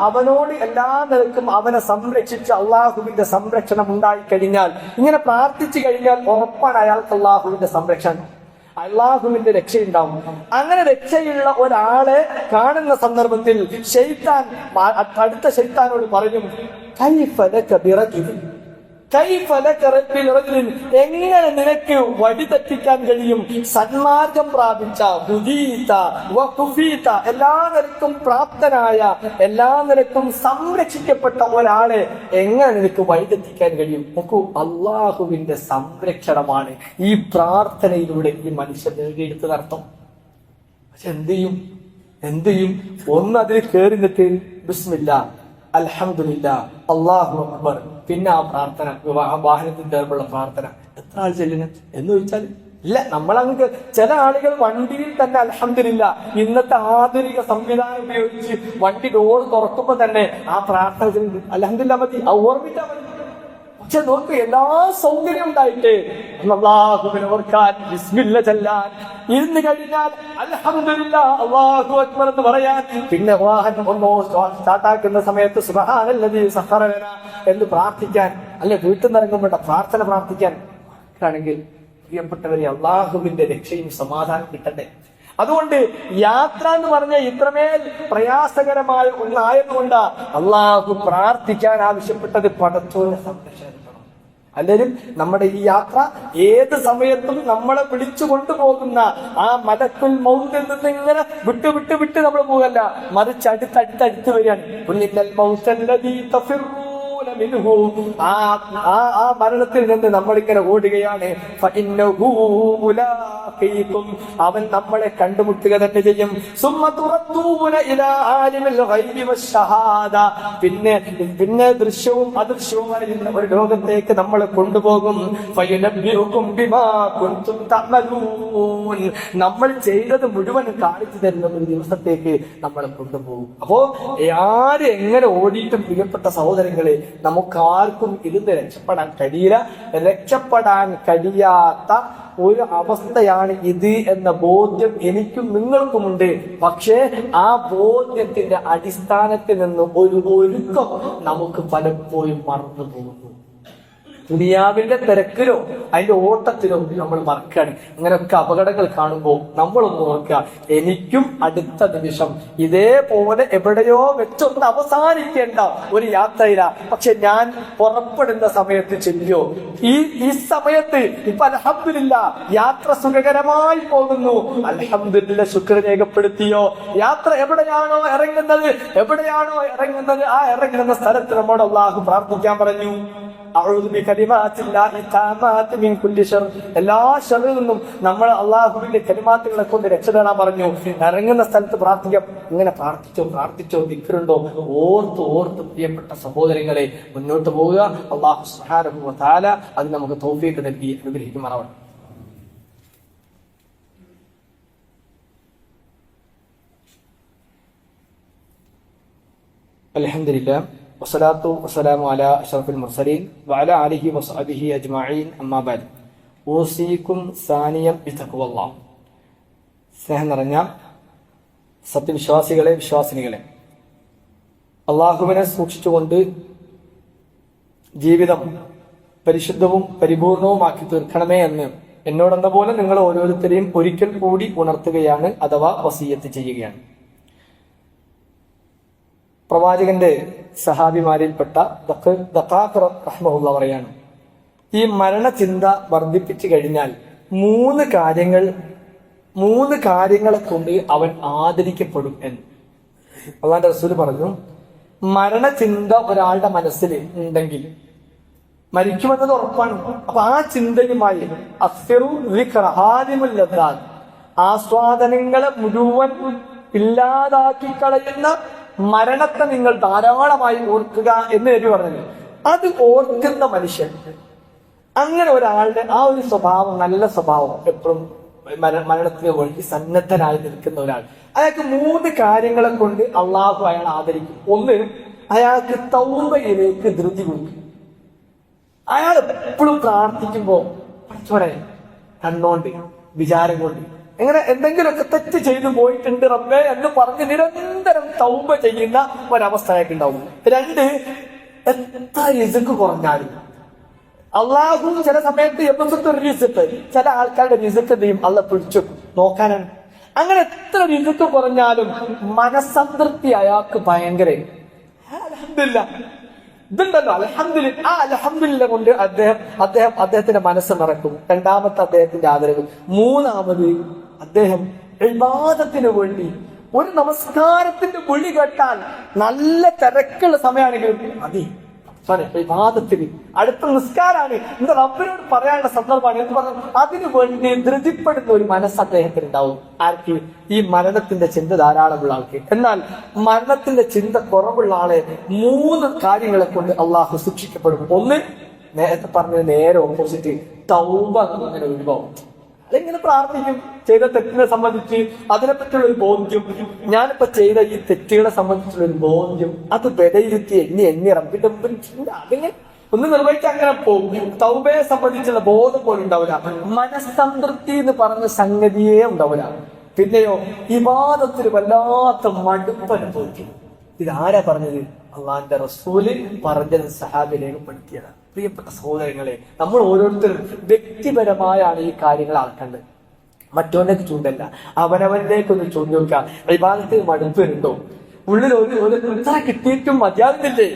അവനോട് എല്ലാ നിലക്കും അവനെ സംരക്ഷിച്ച് അള്ളാഹുവിന്റെ സംരക്ഷണം ഉണ്ടായിക്കഴിഞ്ഞാൽ, ഇങ്ങനെ പ്രാർത്ഥിച്ചു കഴിഞ്ഞാൽ ഉറപ്പാണ് അയാൾക്ക് അള്ളാഹുവിന്റെ സംരക്ഷണം, അള്ളാഹുവിന്റെ രക്ഷയുണ്ടാവും. അങ്ങനെ രക്ഷയുള്ള ഒരാളെ കാണുന്ന സന്ദർഭത്തിൽ ശൈത്താൻ അടുത്ത ശൈത്താനോട് പറയും, എങ്ങനെ നിനക്ക് വഴി തെറ്റിക്കാൻ കഴിയും? സന്മാർഗം പ്രാപിച്ച എല്ലാ നിലക്കും പ്രാപ്തനായ, എല്ലാ നിലക്കും സംരക്ഷിക്കപ്പെട്ട ഒരാളെ എങ്ങനെ നിനക്ക് വഴി തെറ്റിക്കാൻ കഴിയും? നോക്കൂ, അള്ളാഹുവിന്റെ സംരക്ഷണമാണ് ഈ പ്രാർത്ഥനയിലൂടെ ഈ മനുഷ്യൻ നേടിയെടുത്തതർത്ഥം. പക്ഷെ എന്ത് ചെയ്യും? ഒന്നതിൽ കയറി നിന്നിട്ട് ബിസ്മില്ലാ അൽഹംദുലില്ലാ അല്ലാഹു അക്ബർ, പിന്നെ ആ പ്രാർത്ഥന, വാഹനത്തിൽ കയറുമ്പോഴുള്ള പ്രാർത്ഥന എത്ര ആൾ ചെല്ലുന്നത് എന്ന് ചോദിച്ചാൽ ഇല്ല. നമ്മളങ്ങ് ചില ആളുകൾ വണ്ടിയിൽ തന്നെ അൽഹംദുലില്ലാ, ഇന്നത്തെ ആധുനിക സംവിധാനം ഉപയോഗിച്ച് വണ്ടി ഡോർ തുറക്കുമ്പോ തന്നെ ആ പ്രാർത്ഥന അൽഹംദുലില്ലാ മതി, ഓർമ്മിച്ചാൽ മതി. പക്ഷെ നോക്ക്, എല്ലാ സൗകര്യം ഉണ്ടായിട്ട് അല്ലാഹുവിനെ ഓർക്കാൻ, ബിസ്മില്ല ചൊല്ലാൻ, ഇരുന്ന് കഴിഞ്ഞാൽ അൽഹംദുലില്ലാ അല്ലാഹു അക്ബർ എന്ന് പറയാൻ, പിന്നെ വാഹനം ഒന്നോ സ്റ്റാർട്ടാക്കുന്ന സമയത്ത് സുബ്ഹാനല്ലദീ സഖറ ലനാ എന്ന് പ്രാർത്ഥിക്കാൻ, അല്ലെ വീട്ടിൽ നിന്ന് ഇറങ്ങുമ്പോൾ പ്രാർത്ഥന പ്രാർത്ഥിക്കാൻ ആണെങ്കിൽ പ്രിയപ്പെട്ടവരെ, അള്ളാഹുവിന്റെ രക്ഷയും സമാധാനം കിട്ടണ്ടേ? അതുകൊണ്ട് യാത്ര എന്ന് പറഞ്ഞാൽ ഇത്രമേൽ പ്രയാസകരമായ ഒന്നായതുകൊണ്ട് അള്ളാഹു പ്രാർത്ഥിക്കാൻ ആവശ്യപ്പെട്ടത് പടച്ചോനെ സംരക്ഷണം. അല്ലെങ്കിൽ നമ്മുടെ ഈ യാത്ര ഏത് സമയത്തും നമ്മളെ വിളിച്ചു കൊണ്ടുപോകുന്ന ആ മലക്കുൽ മൗത്തിൽ നിന്ന് ഇങ്ങനെ വിട്ട് നമ്മൾ പോകല്ല, മറിച്ച് അടുത്തടുത്ത് വരികയാണ്. ആ മരണത്തിൽ നിന്ന് നമ്മളിങ്ങനെ ഓടുകയാണ്. അവൻ നമ്മളെ കണ്ടുമുട്ടുക തന്നെ ചെയ്യും. പിന്നെ ദൃശ്യവും അദൃശ്യവുമായ ഒരു ലോകത്തേക്ക് നമ്മളെ കൊണ്ടുപോകും. നമ്മൾ ചെയ്തത് മുഴുവൻ കാണിച്ചു തരുന്ന ഒരു ദിവസത്തേക്ക് നമ്മളെ കൊണ്ടുപോകും. അപ്പോ ആര് എങ്ങനെ ഓടിയിട്ടും പ്രിയപ്പെട്ട സഹോദരങ്ങളെ, നമുക്കാർക്കും ഇതിന് രക്ഷപ്പെടാൻ കഴിയില്ല. രക്ഷപ്പെടാൻ കഴിയാത്ത ഒരു അവസ്ഥയാണ് ഇത് എന്ന ബോധ്യം എനിക്കും നിങ്ങൾക്കുമുണ്ട്. പക്ഷേ ആ ബോധ്യത്തിന്റെ അടിസ്ഥാനത്തിൽ നിന്ന് ഒരു ഒരുക്കം നമുക്ക് പലപ്പോഴും മറന്നു പോകുന്നു. ദുനിയാവിന്റെ തിരക്കിലോ അതിന്റെ ഓട്ടത്തിലോ നമ്മൾ മറക്കുകയാണ്. ഇങ്ങനെയൊക്കെ അപകടങ്ങൾ കാണുമ്പോൾ നമ്മളൊന്ന് ഓർക്കുക, എനിക്കും അടുത്ത നിമിഷം ഇതേപോലെ എവിടെയോ വെച്ചൊന്ന് അവസാനിക്കേണ്ട ഒരു യാത്രയില, പക്ഷെ ഞാൻ പുറപ്പെടുന്ന സമയത്ത് ചെല്ലിയോ, ഈ സമയത്ത് ഇപ്പൊ അൽഹംദുലില്ലാ യാത്ര സുഖകരമായി പോകുന്നു, അൽഹംദുലില്ലാ ശുക്ർ രേഖപ്പെടുത്തിയോ, യാത്ര എവിടെയാണോ ഇറങ്ങുന്നത് ആ ഇറങ്ങുന്ന സ്ഥലത്ത് നമ്മോട് അല്ലാഹു പ്രാർത്ഥിക്കാൻ പറഞ്ഞു. എല്ലാ ഷറിൽ നിന്നും നമ്മൾ അള്ളാഹുവിന്റെ കലിമാത്തുകളെ കൊണ്ട് രക്ഷ തേടാൻ പറഞ്ഞു. ഇറങ്ങുന്ന സ്ഥലത്ത് പ്രാർത്ഥിക്കാം. ഇങ്ങനെ പ്രാർത്ഥിച്ചോ ദിക്റുണ്ടോ ഓർത്ത് പ്രിയപ്പെട്ട സഹോദരങ്ങളെ മുന്നോട്ട് പോവുക. അല്ലാഹു സുബ്ഹാനഹു വ തആല അത് നമുക്ക് തൗഫീഖ് നൽകി അനുഗ്രഹിക്കുമാറാവട്ടെ. അൽഹംദുലില്ലാഹ് വസ്സലാത്തു വസ്സലാമു അലാ അഷ്റഫിൽ മുർസലീൻ വഅലാ ആലിഹി വസ്ഹബിഹി അജ്മഈൻ. അമ്മാ ബഅദ്. ഊസീക്കും സാനിയം ബിതഖ്വല്ലാഹ്. സ്നേഹം നിറഞ്ഞ സത്യവിശ്വാസികളെ, വിശ്വാസിനികളെ, അള്ളാഹുവിനെ സൂക്ഷിച്ചുകൊണ്ട് ജീവിതം പരിശുദ്ധവും പരിപൂർണവുമാക്കി തീർക്കണമേ എന്ന് എന്നോടെന്ന പോലെ നിങ്ങൾ ഓരോരുത്തരെയും ഒരിക്കൽ കൂടി ഉണർത്തുകയാണ്, അഥവാ വസിയത്ത് ചെയ്യുകയാണ്. പ്രവാചകന്റെ സഹാബിമാരിൽപ്പെട്ട ദഖാഖ് റഹ്മഹുല്ലാഹ് പറയാണ്, ഈ മരണചിന്ത വർദ്ധിപ്പിച്ചു കഴിഞ്ഞാൽ മൂന്ന് കാര്യങ്ങളെ കൊണ്ട് അവൻ ആദരിക്കപ്പെടും എന്ന് അള്ളാഹുവിന്റെ റസൂൽ പറഞ്ഞു. മരണചിന്ത ഒരാളുടെ മനസ്സിൽ ഉണ്ടെങ്കിൽ മരിക്കുമെന്നത് ഉറപ്പാണ്. അപ്പൊ ആ ചിന്തയുമായി ആസ്വാദനങ്ങളെ മുഴുവൻ ഇല്ലാതാക്കി കളയുന്ന മരണത്തെ നിങ്ങൾ ധാരാളമായി ഓർക്കുക എന്ന് നബി പറഞ്ഞു. അത് ഓർക്കുന്ന മനുഷ്യൻ, അങ്ങനെ ഒരാളുടെ ആ ഒരു സ്വഭാവം, നല്ല സ്വഭാവം, എപ്പോഴും മരണത്തിന് വേണ്ടി സന്നദ്ധനായി നിൽക്കുന്ന ഒരാൾ, അയാൾക്ക് മൂന്ന് കാര്യങ്ങളെ കൊണ്ട് അള്ളാഹു അയാൾ ആദരിക്കും. ഒന്ന്, അയാൾക്ക് തൗബയിലേക്ക് ധൃതി കൊടുക്കും. അയാൾ എപ്പോഴും പ്രാർത്ഥിക്കുമ്പോ പഠിച്ചോനെ കണ്ണോണ്ട് വിചാരം കൊണ്ട് എങ്ങനെ എന്തെങ്കിലുമൊക്കെ തെറ്റ് ചെയ്തു പോയിട്ടുണ്ട് റബ്ബേ എന്ന് പറഞ്ഞ് നിരന്തരം തൗബ ചെയ്യുന്ന ഒരവസ്ഥ അയാൾക്ക് ഉണ്ടാവും. രണ്ട്, എത്ര റിസ്ക് കുറഞ്ഞാലും അള്ളാഹു ചില സമയത്ത് റിസ്ക്, ചില ആൾക്കാരുടെ റിസ്ക് എന്ത് ചെയ്യും, അള്ള പിടിച്ചു നോക്കാനാണ്. അങ്ങനെ എത്ര റിസ്ക് കുറഞ്ഞാലും മനസ്സംതൃപ്തി അയാൾക്ക് ഭയങ്കര. അൽഹംദുലില്ലാഹ് ഇതുണ്ടല്ലോ, അൽഹംദുലില്ലാഹ്, ആ അൽഹംദുലില്ലാഹ് കൊണ്ട് അദ്ദേഹത്തിന്റെ മനസ്സ് നിറക്കും. രണ്ടാമത്തെ അദ്ദേഹത്തിന്റെ ആദരവ്. മൂന്നാമത് അദ്ദേഹം ഇബാദത്തിന് വേണ്ടി ഒരു നമസ്കാരത്തിന്റെ വിളി കേട്ടാൽ നല്ല തിരക്കുള്ള സമയമാണെങ്കിലും മതി വിവാദത്തിന് അടുത്ത നിസ്കാരാണ്, എന്താ റബ്ബിനോട് പറയാനുള്ള സന്ദർഭമാണ് എന്ന് പറഞ്ഞു അതിനു വേണ്ടി ധൃതിപ്പെടുന്ന ഒരു മനസ്സ് അദ്ദേഹത്തിന് ഉണ്ടാവും. ആർക്ക്? ഈ മരണത്തിന്റെ ചിന്ത ധാരാളമുള്ള ആൾക്ക്. എന്നാൽ മരണത്തിന്റെ ചിന്ത കുറവുള്ള ആളെ മൂന്ന് കാര്യങ്ങളെ കൊണ്ട് അള്ളാഹു ശിക്ഷിക്കപ്പെടും. ഒന്ന്, നേരത്തെ പറഞ്ഞത് നേരെ ഓപ്പോസിറ്റ്, തൗബ അങ്ങനെ ഒഴിവാകും. അതിങ്ങനെ പ്രാർത്ഥിക്കും, ചെയ്ത തെറ്റിനെ സംബന്ധിച്ച് അതിനെപ്പറ്റിയുള്ള ഒരു ബോധ്യം, ഞാനിപ്പോ ചെയ്ത ഈ തെറ്റുകളെ സംബന്ധിച്ചുള്ള ഒരു ബോധ്യം, അത് വിലയിരുത്തി എണ്ണി റബ്ബിന്റെ അതിങ്ങനെ ഒന്ന് നിർവഹിച്ച് അങ്ങനെ പോകും. തൗബയെ സംബന്ധിച്ചുള്ള ബോധം പോലും ഉണ്ടാവില്ല. മനസ്സംതൃപ്തി എന്ന് പറഞ്ഞ സംഗതിയേ ഉണ്ടാവില്ല. പിന്നെയോ ഇബാദത്തിന് വല്ലാത്ത മടുപ്പ് അനുഭവിക്കും. ഇതാരാ പറഞ്ഞത്? അള്ളാന്റെ റസൂല് പറഞ്ഞത് സഹാബിയെ രേഖപ്പെടുത്തിയതാണ്. പ്രിയപ്പെട്ട സഹോദരങ്ങളെ, നമ്മൾ ഓരോരുത്തരും വ്യക്തിപരമായാണ് ഈ കാര്യങ്ങൾ ആക്കേണ്ടത്. മറ്റോലേക്ക് ചൂണ്ടല്ല, അവനവനിലേക്കൊന്ന് ചൂണ്ടി നോക്കുക. ഇബാദത്തിന് മടുപ്പ് വരുന്നുണ്ടോ? ഉള്ളിൽ ഒരു ഇത്ര കിട്ടിയിട്ടും മതിയാകുന്നില്ലേ?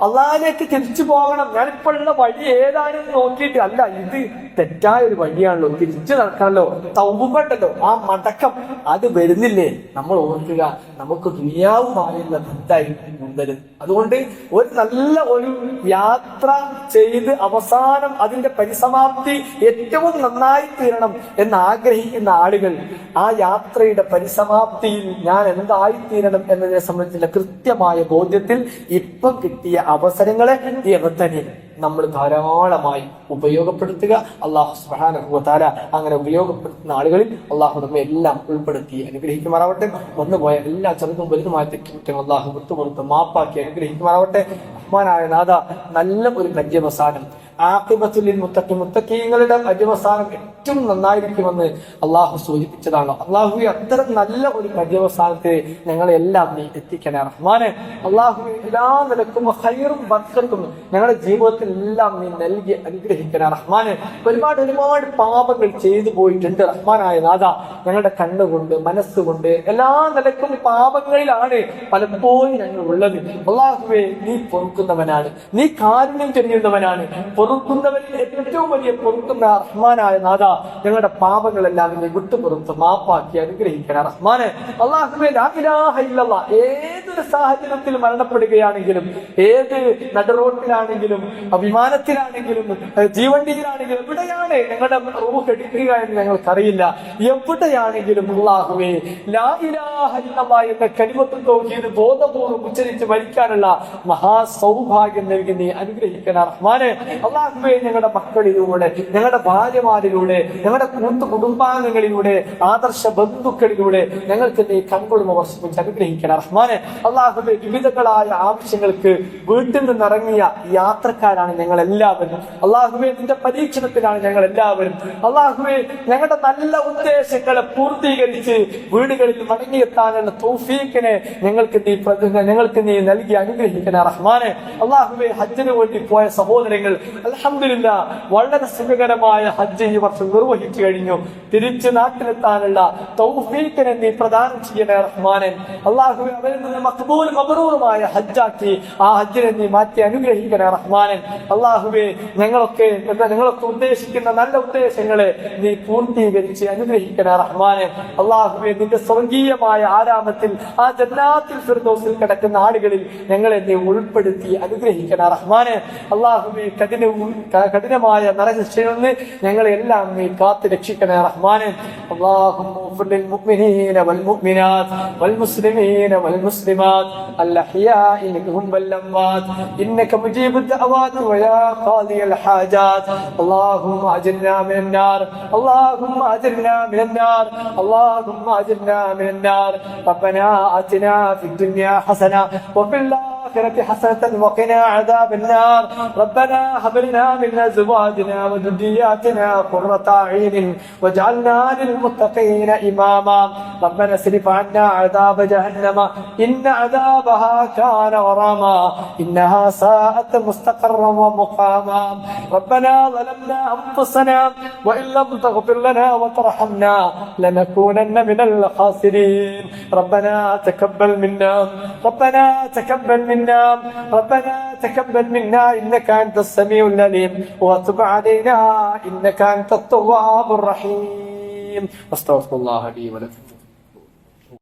അള്ളാഹിലേക്ക് തിരിച്ചു പോകണം. ഞാനിപ്പോൾ ഉള്ള വഴി ഏതാണെന്ന് നോക്കിയിട്ട് അല്ല, ഇത് തെറ്റായ ഒരു വഴിയാണല്ലോ, തിരിച്ചു നടക്കണല്ലോ, തൗബുണ്ടല്ലോ, ആ മടക്കം അത് വരുന്നില്ലേ? നമ്മൾ ഓർക്കുക, നമുക്ക് ദുനിയാവുമായുള്ള ബന്ധമായിരിക്കും മുതൽ. അതുകൊണ്ട് ഒരു നല്ല ഒരു യാത്ര ചെയ്ത് അവസാനം അതിന്റെ പരിസമാപ്തി ഏറ്റവും നന്നായി തീരണം എന്ന് ആഗ്രഹിക്കുന്ന ആളുകൾ ആ യാത്രയുടെ പരിസമാപ്തിയിൽ ഞാൻ എന്തായിത്തീരണം എന്നതിനെ സംബന്ധിച്ചുള്ള കൃത്യമായ ബോധ്യത്തിൽ ഇപ്പം കിട്ടിയ അവസരങ്ങളെ നമ്മൾ ധാരാളമായി ഉപയോഗപ്പെടുത്തുക. അള്ളാഹു സുബ്ഹാനഹു വ തആല അങ്ങനെ ഉപയോഗപ്പെടുത്തുന്ന ആളുകളിൽ അള്ളാഹു നമ്മെ എല്ലാം ഉൾപ്പെടുത്തി അനുഗ്രഹിക്കുമാറാവട്ടെ. വന്നുപോയ എല്ലാ ചെറുതും വലുതുമായ തെറ്റുകുറ്റങ്ങൾ അള്ളാഹു വിട്ടുപുറത്ത് മാപ്പാക്കി അനുഗ്രഹിക്കുമാറാവട്ടെ. റഹ്മാനായ നാഥ, നല്ല ഒരു പര്യവസാനം ആഖിബത്തുൽ മുത്തഖീങ്ങളുടെ പര്യവസാനം ഏറ്റവും നന്നായിരിക്കുമെന്ന് അള്ളാഹു സൂചിപ്പിച്ചതാണ്. അള്ളാഹു അത്തരം നല്ല ഒരു പര്യവസാനത്തെ ഞങ്ങളെല്ലാം നീ എത്തിക്കണേ റഹ്മാനെ. അള്ളാഹു എല്ലാ നിലക്കും ഖൈറും ബർക്കത്തും ഞങ്ങളുടെ ജീവിതത്തിൽ എല്ലാം നീ നൽകി അനുഗ്രഹിക്കണേ റഹ്മാനെ. ഒരുപാട് പാപങ്ങൾ ചെയ്തു പോയിട്ടുണ്ട് റഹ്മാനായ നാഥ. ഞങ്ങളുടെ കണ്ണുകൊണ്ട് മനസ്സുകൊണ്ട് എല്ലാ നിലക്കും പാപങ്ങളിലാണ് പലപ്പോഴും ഞങ്ങൾ ഉള്ളത്. അള്ളാഹുവേ, നീ പൊറുക്കുന്നവനാണ്, നീ കാരുണ്യം ചൊരിയുന്നവനാണ്. പൊറുക്കുന്നവരിൽ ഏറ്റവും വലിയ പൊറുക്കുന്ന റഹ്മാനായ നാഥ, ഞങ്ങളുടെ പാപങ്ങളെല്ലാം നീ വിട്ടുപുറത്ത് മാപ്പാക്കി അനുഗ്രഹിക്കണം റഹ്മാനെ. അല്ലാഹുവേ, ലാ ഇലാഹ ഇല്ലല്ലാഹ് ഏതൊരു സാഹചര്യത്തിൽ മരണപ്പെടുകയാണെങ്കിലും, ഏത് നടുറോട്ടിലാണെങ്കിലും, വിമാനത്തിലാണെങ്കിലും, ജീവണ്ടിയിലാണെങ്കിലും, എവിടെയാണ് ഞങ്ങളുടെ റൂഹ് എടുക്കുക എന്ന് ഞങ്ങൾക്കറിയില്ല. എവിടെയാണെങ്കിലും അല്ലാഹുവേ, ലാ ഇലാഹ ഇല്ലല്ലാഹ് എന്ന കലിമത്തുൽ തൗഹീദ് ബോധപൂർവ്വം ഉച്ചരിച്ച് മരിക്കാനുള്ള മഹാസൗഭാഗ്യം നൽകി നീ അനുഗ്രഹിക്കണം റഹ്മാനെ. അല്ലാഹുവേ, ഞങ്ങളുടെ മക്കളിലൂടെ, ഞങ്ങളുടെ ഭാര്യമാരിലൂടെ, ഞങ്ങളുടെ കൂട്ടു കുടുംബാംഗങ്ങളിലൂടെ, ആദർശ ബന്ധുക്കളിലൂടെ ഞങ്ങൾക്ക് നീ കൺകൊള്ളുന്ന വർഷം അനുഗ്രഹിക്കണം റഹ്മാനെ. അള്ളാഹുവേ വിവിധങ്ങളായ ആവശ്യങ്ങൾക്ക് വീട്ടിൽ നിന്നിറങ്ങിയ യാത്രക്കാരാണ് ഞങ്ങൾ എല്ലാവരും. അള്ളാഹുവേ നിന്റെ പരീക്ഷണത്തിലാണ് ഞങ്ങൾ എല്ലാവരും. അള്ളാഹുവേ ഞങ്ങളുടെ നല്ല ഉദ്ദേശങ്ങളെ പൂർത്തീകരിച്ച് വീടുകളിൽ മടങ്ങിയെത്താനുള്ള തൗഫീഖിനെ ഞങ്ങൾക്ക് നീ നൽകി അനുഗ്രഹിക്കണേ റഹ്മാനെ. അള്ളാഹുവേ ഹജ്ജിന് വേണ്ടി പോയ സഹോദരങ്ങൾ അൽഹംദുലില്ലാ വളരെ സുഖകരമായ ഹജ്ജ് ഈ വർഷം നിർവഹിച്ചു കഴിഞ്ഞു. തിരിച്ച് നാട്ടിലെത്താനുള്ള തൗഫീഖിനെ നീ പ്രദാനം ചെയ്യണേ റഹ്മാനെ. അള്ളാഹുവേ അവരിൽ നിന്ന് മഖ്ബൂൽ മബ്റൂറുമായ ഹജ്ജാക്കി ആ ഹജ്ജിനെ നീ മാറ്റി അനുഗ്രഹിക്കണേ റഹ്മാനെ. അള്ളാഹുവേ ഞങ്ങളൊക്കെ ഉദ്ദേശിക്കുന്ന നല്ല ഉദ്ദേശങ്ങളെ നീ പൂർത്തീകരിച്ച് അനുഗ്രഹിക്കണേ റഹ്മാനെ. അള്ളാഹുവേ നിന്റെ സ്വർഗീയമായ ആരാമത്തിൽ ആ ജന്നാത്തുൽ ഫിർദൗസിൽ കിടക്കുന്ന ആളുകളിൽ ഞങ്ങളെ നീ ഉൾപ്പെടുത്തി അനുഗ്രഹിക്കണേ റഹ്മാനെ. അള്ളാഹുവേ കഠിനമായ നരകശിക്ഷയിൽ നിന്ന് ഞങ്ങളെ എല്ലാം നീ കാത്ത് രക്ഷിക്കണേ റഹ്മാനെ. اللهم اغفر للمؤمنين والمؤمنات والمسلمين والمسلمات الأحياء منهم والأموات إنك مجيب الدعوات ويا قاضي الحاجات. اللهم أجرنا من النار اللهم أجرنا من النار اللهم أجرنا من النار. ربنا آتنا في الدنيا حسنة وفي الآخرة حسنة وقنا عذاب النار. ربنا هب لنا من أزواجنا وذرياتنا قرة أعين واجعلنا للمتقين إماما. ربنا اصرف عنا عذاب جهنم إن عذابها كان غراما إنها ساءت مستقرا ومقاما. ربنا ظلمنا أنفسنا وإن لم تغفر لنا وترحمنا لنكونن من الخاسرين. ربنا تقبل منا ربنا تقبل منا ربنا تقبل منا إنك أنت السميع العليم وتب علينا إنك أنت التواب الرحيم. أستغفر الله لي ولكم.